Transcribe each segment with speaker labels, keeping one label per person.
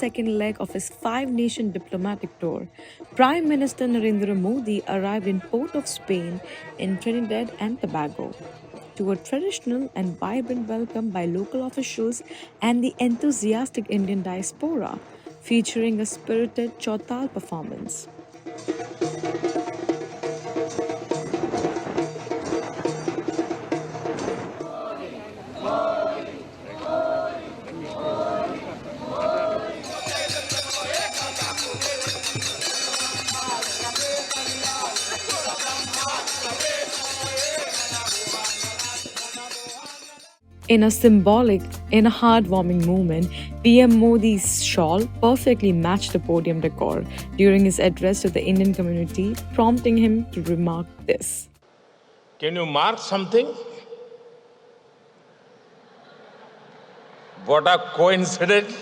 Speaker 1: second leg of his five-nation diplomatic tour, Prime Minister Narendra Modi arrived in Port of Spain in Trinidad and Tobago to a traditional and vibrant welcome by local officials and the enthusiastic Indian diaspora, featuring a spirited chautal performance. In a symbolic, in a heartwarming moment, PM Modi's shawl perfectly matched the podium decor during his address to the Indian community, prompting him to remark this.
Speaker 2: Can you mark something? What a coincidence.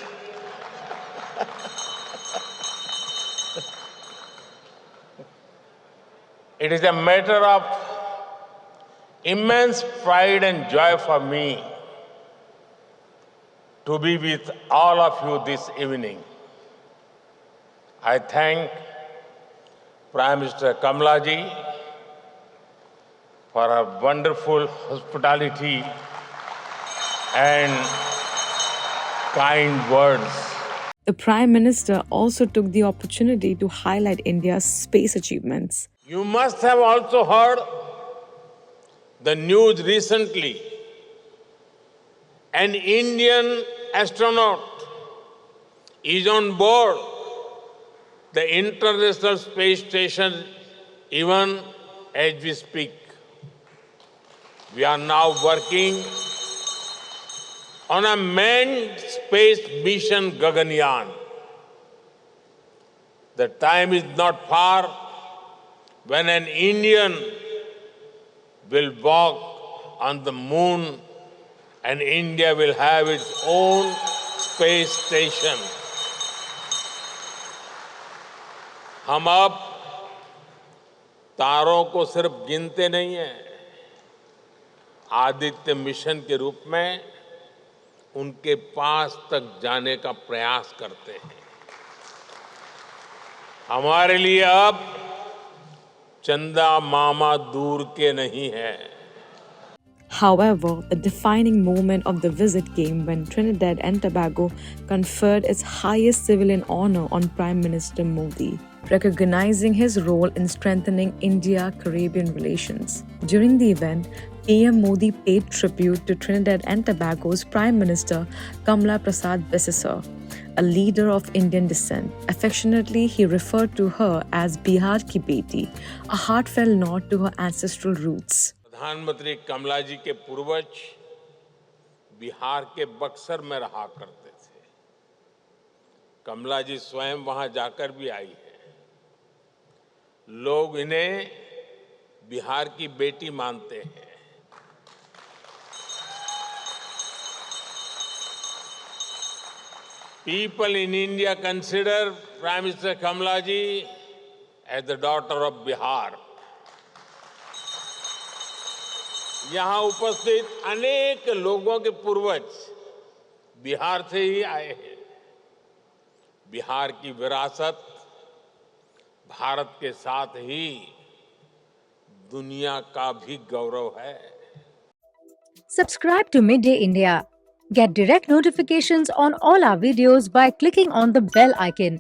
Speaker 2: It is a matter of immense pride and joy for me to be with all of you this evening. I thank Prime Minister Kamalaji for her wonderful hospitality and kind words.
Speaker 1: The Prime Minister also took the opportunity to highlight India's space achievements.
Speaker 2: You must have also heard the news recently. An Indian astronaut is on board the International Space Station even as we speak. We are now working on a manned space mission Gaganyaan. The time is not far when an Indian will walk on the moon and India will have its own space station. हम अब तारों को सिर्फ गिनते नहीं हैं, Aditya mission के रूप में उनके पास तक जाने का प्रयास करते हैं। हमारे लिए अब चंदा मामा दूर के नहीं है।
Speaker 1: However, the defining moment of the visit came when Trinidad and Tobago conferred its highest civilian honor on Prime Minister Modi, recognizing his role in strengthening India-Caribbean relations. During the event, PM Modi paid tribute to Trinidad and Tobago's Prime Minister Kamla Prasad Bisesar, a leader of Indian descent. Affectionately, he referred to her as Bihar ki beti, a heartfelt nod to her ancestral roots.
Speaker 2: प्रधानमंत्री कमला जी के पूर्वज बिहार के बक्सर में रहा करते थे। कमला जी स्वयं वहां जाकर भी आई है। लोग इन्हें बिहार की बेटी मानते हैं। People in India consider Prime Minister Kamala ji as the daughter of Bihar. यहाँ उपस्थित अनेक लोगों के पूर्वज बिहार से ही आए हैं। बिहार की विरासत भारत के साथ ही दुनिया का भी गौरव है।
Speaker 3: Subscribe to Midday India. Get direct notifications on all our videos by clicking on the bell icon.